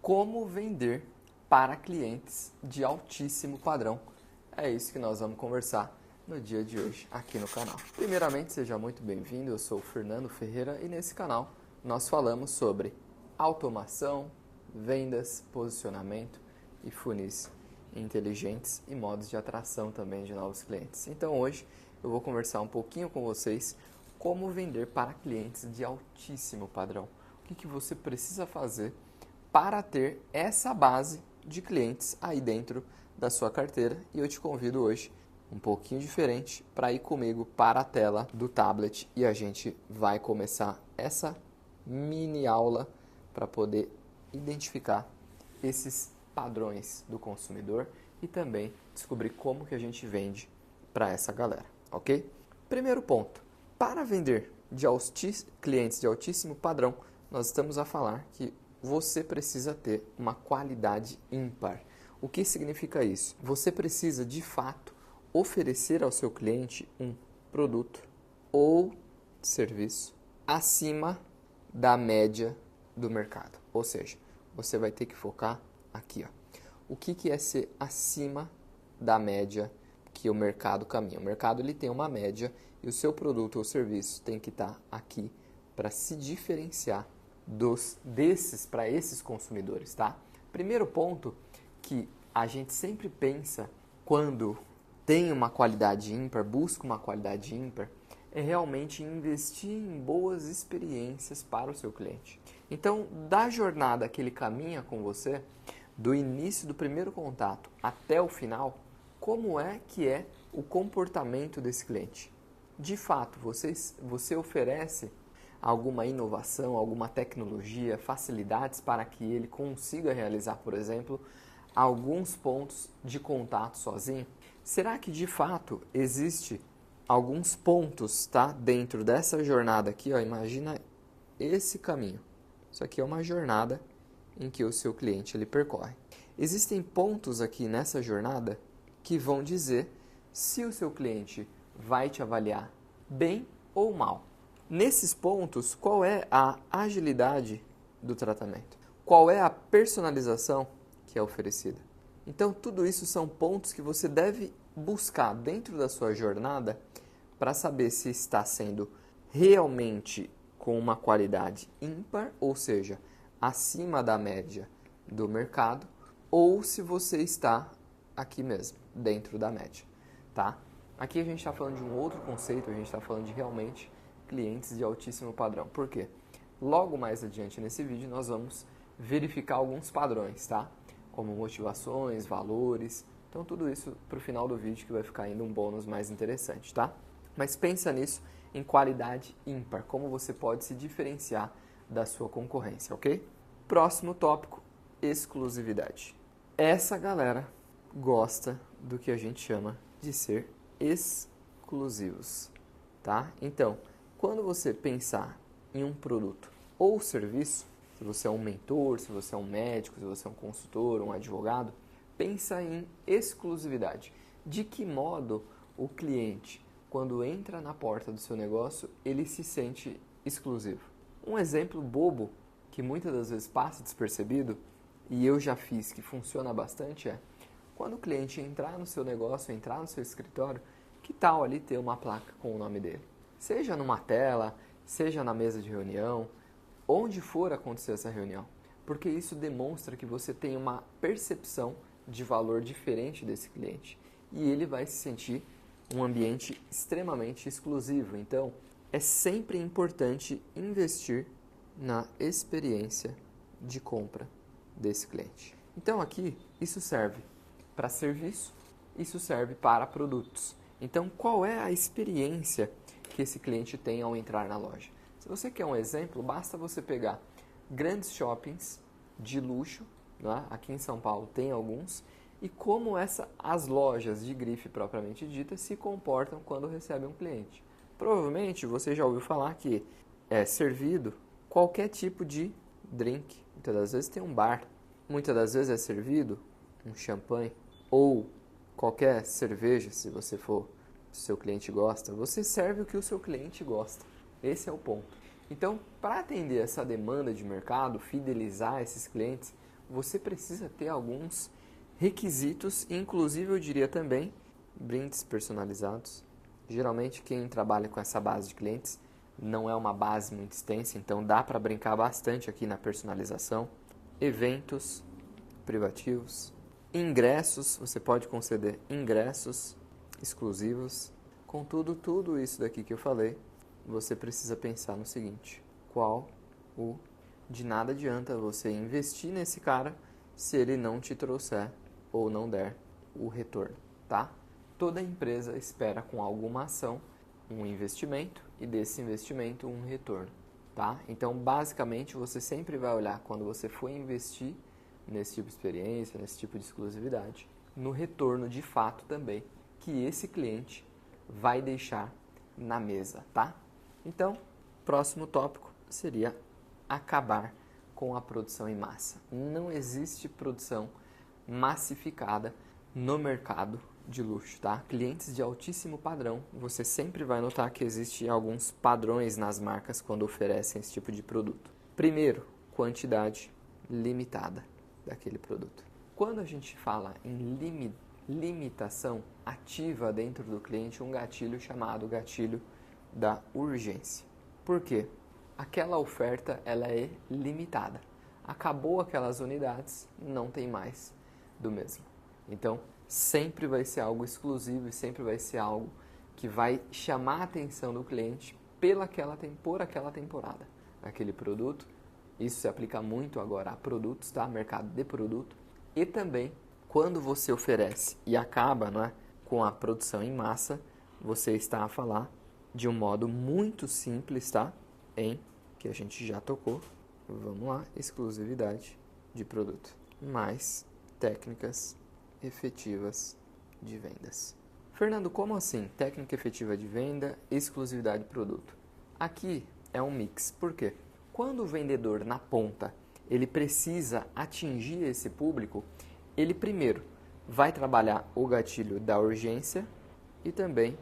Como vender para clientes de altíssimo padrão. É isso que nós vamos conversar no dia de hoje aqui no canal. Primeiramente, seja muito bem-vindo, eu sou o Fernando Ferreira e nesse canal nós falamos sobre automação, vendas, posicionamento e funis inteligentes e modos de atração também de novos clientes. Então hoje eu vou conversar um pouquinho com vocês como vender para clientes de altíssimo padrão. O que você precisa fazer para ter essa base de clientes aí dentro da sua carteira. E eu te convido hoje, um pouquinho diferente, para ir comigo para a tela do tablet e a gente vai começar essa mini aula para poder identificar esses padrões do consumidor e também descobrir como que a gente vende para essa galera, ok? Primeiro ponto, para vender de clientes de altíssimo padrão, nós estamos a falar que você precisa ter uma qualidade ímpar. O que significa isso? Você precisa, de fato, oferecer ao seu cliente um produto ou serviço acima da média do mercado. Ou seja, você vai ter que focar aqui. O que é ser acima da média que o mercado caminha? O mercado ele tem uma média e o seu produto ou serviço tem que estar aqui para se diferenciar para esses consumidores, tá? Primeiro ponto que a gente sempre pensa quando tem uma qualidade ímpar, busca uma qualidade ímpar, é realmente investir em boas experiências para o seu cliente. Então, da jornada que ele caminha com você, do início do primeiro contato até o final, como é que é o comportamento desse cliente? De fato, você oferece alguma inovação, alguma tecnologia, facilidades para que ele consiga realizar, por exemplo, alguns pontos de contato sozinho? Será que de fato existe alguns pontos, tá, dentro dessa jornada aqui, imagina esse caminho. Isso aqui é uma jornada em que o seu cliente ele percorre. Existem pontos aqui nessa jornada que vão dizer se o seu cliente vai te avaliar bem ou mal. Nesses pontos, qual é a agilidade do tratamento? Qual é a personalização que é oferecida? Então, tudo isso são pontos que você deve buscar dentro da sua jornada para saber se está sendo realmente com uma qualidade ímpar, ou seja, acima da média do mercado, ou se você está aqui mesmo, dentro da média, tá? Aqui a gente está falando de um outro conceito, a gente está falando de realmente clientes de altíssimo padrão. Por quê? Logo mais adiante nesse vídeo nós vamos verificar alguns padrões, tá? Como motivações, valores. Então tudo isso para o final do vídeo que vai ficar ainda um bônus mais interessante, tá? Mas pensa nisso em qualidade ímpar, como você pode se diferenciar da sua concorrência, ok? Próximo tópico, exclusividade. Essa galera gosta do que a gente chama de ser exclusivos, tá? Então, quando você pensar em um produto ou serviço, se você é um mentor, se você é um médico, se você é um consultor, um advogado, pensa em exclusividade. De que modo o cliente, quando entra na porta do seu negócio, ele se sente exclusivo? Um exemplo bobo, que muitas das vezes passa despercebido, e eu já fiz, que funciona bastante, é quando o cliente entrar no seu negócio, entrar no seu escritório, que tal ali ter uma placa com o nome dele? Seja numa tela, seja na mesa de reunião, onde for acontecer essa reunião. Porque isso demonstra que você tem uma percepção de valor diferente desse cliente. E ele vai se sentir um ambiente extremamente exclusivo. Então, é sempre importante investir na experiência de compra desse cliente. Então, aqui, isso serve para serviço, isso serve para produtos. Então, qual é a experiência que esse cliente tem ao entrar na loja? Se você quer um exemplo, basta você pegar grandes shoppings de luxo, né? Aqui em São Paulo tem alguns, e como as lojas de grife propriamente dita se comportam quando recebem um cliente. Provavelmente você já ouviu falar que é servido qualquer tipo de drink. Muitas das vezes tem um bar, muitas das vezes é servido um champanhe ou qualquer cerveja, se seu cliente gosta, você serve o que o seu cliente gosta. Esse é o ponto. Então, para atender essa demanda de mercado, fidelizar esses clientes, você precisa ter alguns requisitos, inclusive eu diria também brindes personalizados. Geralmente quem trabalha com essa base de clientes não é uma base muito extensa, então dá para brincar bastante aqui na personalização. Eventos privativos, ingressos, você pode conceder ingressos exclusivos. Contudo, tudo isso daqui que eu falei, você precisa pensar no seguinte: de nada adianta você investir nesse cara se ele não te trouxer ou não der o retorno, tá? Toda empresa espera com alguma ação um investimento e desse investimento um retorno, tá? Então, basicamente, você sempre vai olhar quando você for investir nesse tipo de experiência, nesse tipo de exclusividade, no retorno de fato também que esse cliente vai deixar na mesa, tá? Então, próximo tópico seria acabar com a produção em massa. Não existe produção massificada no mercado de luxo, tá? Clientes de altíssimo padrão, você sempre vai notar que existem alguns padrões nas marcas quando oferecem esse tipo de produto. Primeiro, quantidade limitada daquele produto. Quando a gente fala em limitação, ativa dentro do cliente um gatilho chamado gatilho da urgência. Por quê? Aquela oferta ela é limitada. Acabou aquelas unidades, não tem mais do mesmo. Então, sempre vai ser algo exclusivo e sempre vai ser algo que vai chamar a atenção do cliente por aquela temporada. Aquele produto, isso se aplica muito agora a produtos, tá? Mercado de produto. E também, quando você oferece e acaba, não é, com a produção em massa, você está a falar de um modo muito simples, tá? Que a gente já tocou. Vamos lá, exclusividade de produto. Mais técnicas efetivas de vendas. Fernando, como assim? Técnica efetiva de venda, exclusividade de produto. Aqui é um mix. Por quê? Quando o vendedor na ponta, ele precisa atingir esse público, ele primeiro vai trabalhar o gatilho da urgência e também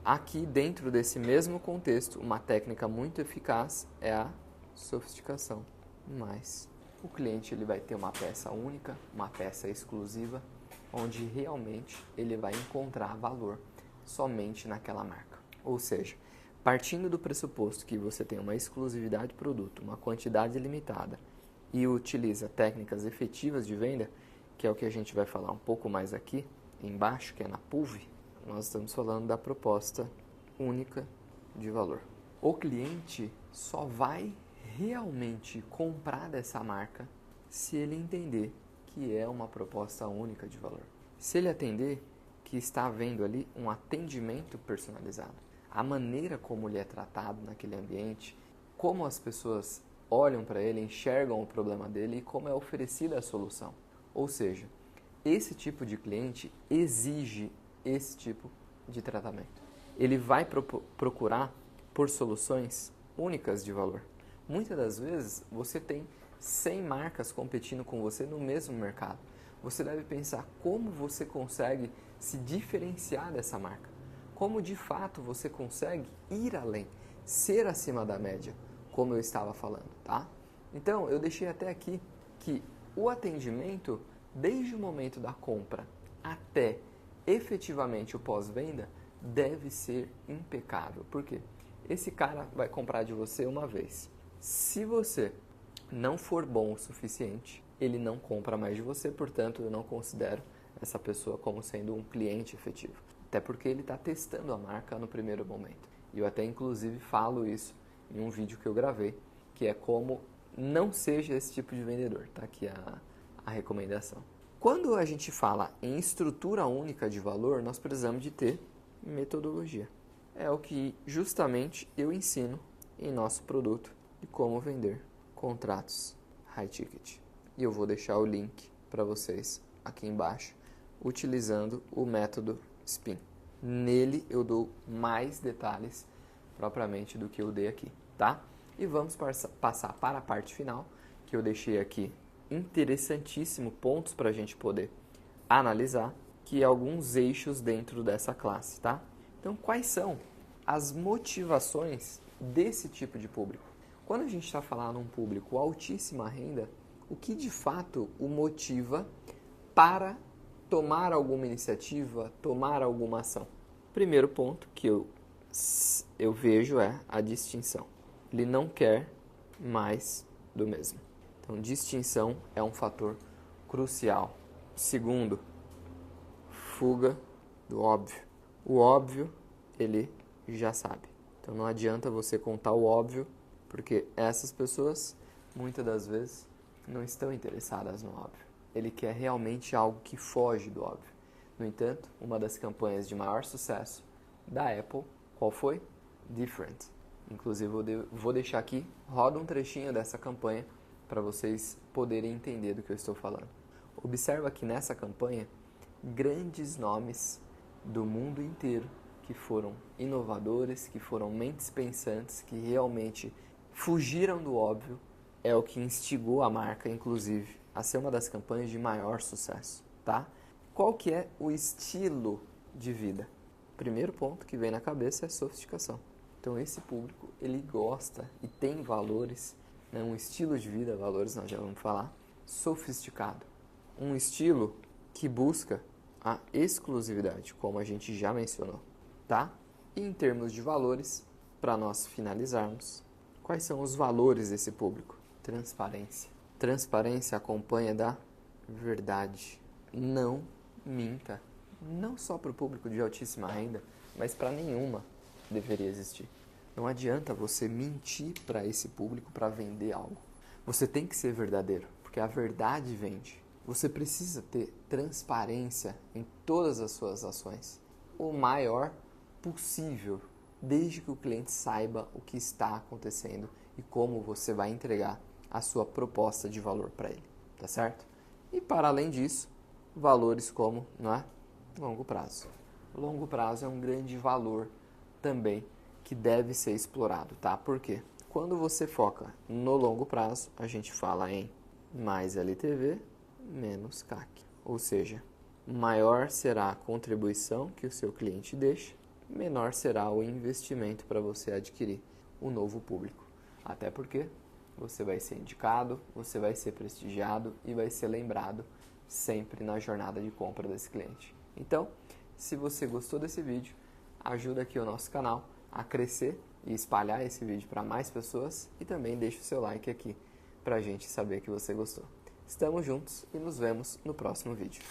aqui dentro desse mesmo contexto, uma técnica muito eficaz é a sofisticação. Mas o cliente ele vai ter uma peça única, uma peça exclusiva, onde realmente ele vai encontrar valor somente naquela marca. Ou seja, partindo do pressuposto que você tem uma exclusividade de produto, uma quantidade limitada e utiliza técnicas efetivas de venda, que é o que a gente vai falar um pouco mais aqui embaixo, que é na PUV, nós estamos falando da proposta única de valor. O cliente só vai realmente comprar dessa marca se ele entender que é uma proposta única de valor. Se ele atender que está havendo ali um atendimento personalizado, a maneira como ele é tratado naquele ambiente, como as pessoas olham para ele, enxergam o problema dele e como é oferecida a solução. Ou seja, esse tipo de cliente exige esse tipo de tratamento. Ele vai procurar por soluções únicas de valor. Muitas das vezes você tem 100 marcas competindo com você no mesmo mercado. Você deve pensar como você consegue se diferenciar dessa marca. Como de fato você consegue ir além, ser acima da média, como eu estava falando, tá? Então, eu deixei até aqui que o atendimento, desde o momento da compra até efetivamente o pós-venda, deve ser impecável. Por quê? Esse cara vai comprar de você uma vez. Se você não for bom o suficiente, ele não compra mais de você, portanto, eu não considero essa pessoa como sendo um cliente efetivo. Até porque ele está testando a marca no primeiro momento. E eu até, inclusive, falo isso em um vídeo que eu gravei, que é como não seja esse tipo de vendedor. Tá aqui a recomendação. Quando a gente fala em estrutura única de valor, nós precisamos de ter metodologia. É o que justamente eu ensino em nosso produto de como vender contratos high ticket. E eu vou deixar o link para vocês aqui embaixo, utilizando o método SPIN. Nele eu dou mais detalhes propriamente do que eu dei aqui, tá? E vamos passar para a parte final, que eu deixei aqui interessantíssimo pontos para a gente poder analisar, que é alguns eixos dentro dessa classe, tá? Então, quais são as motivações desse tipo de público? Quando a gente está falando um público altíssima renda, O que de fato o motiva para tomar alguma iniciativa, tomar alguma ação? Primeiro ponto que eu vejo é a distinção. Ele não quer mais do mesmo. Então, distinção é um fator crucial. Segundo, fuga do óbvio. O óbvio, ele já sabe. Então, não adianta você contar o óbvio, porque essas pessoas, muitas das vezes, não estão interessadas no óbvio. Ele quer realmente algo que foge do óbvio. No entanto, uma das campanhas de maior sucesso da Apple, qual foi? Different. Inclusive, eu vou deixar aqui, roda um trechinho dessa campanha para vocês poderem entender do que eu estou falando. Observa que nessa campanha, grandes nomes do mundo inteiro que foram inovadores, que foram mentes pensantes, que realmente fugiram do óbvio, é o que instigou a marca, inclusive, a ser uma das campanhas de maior sucesso, tá? Qual que é o estilo de vida? O primeiro ponto que vem na cabeça é sofisticação. Então, esse público, ele gosta e tem valores, né? Um estilo de vida, valores nós já vamos falar, sofisticado. Um estilo que busca a exclusividade, como a gente já mencionou, tá? E em termos de valores, para nós finalizarmos, quais são os valores desse público? Transparência. Transparência acompanha da verdade. Não minta. Não só para o público de altíssima renda, mas para nenhuma deveria existir. Não adianta você mentir para esse público para vender algo. Você tem que ser verdadeiro, porque a verdade vende. Você precisa ter transparência em todas as suas ações, o maior possível, desde que o cliente saiba o que está acontecendo e como você vai entregar a sua proposta de valor para ele, tá certo? E para além disso, valores como, não é? Longo prazo. Longo prazo é um grande valor também que deve ser explorado, tá? Por quê? Quando você foca no longo prazo, a gente fala em mais LTV, menos CAC. Ou seja, maior será a contribuição que o seu cliente deixa, menor será o investimento para você adquirir um novo público. Até porque você vai ser indicado, você vai ser prestigiado e vai ser lembrado sempre na jornada de compra desse cliente. Então, se você gostou desse vídeo, ajuda aqui o nosso canal a crescer e espalhar esse vídeo para mais pessoas e também deixa o seu like aqui para a gente saber que você gostou. Estamos juntos e nos vemos no próximo vídeo.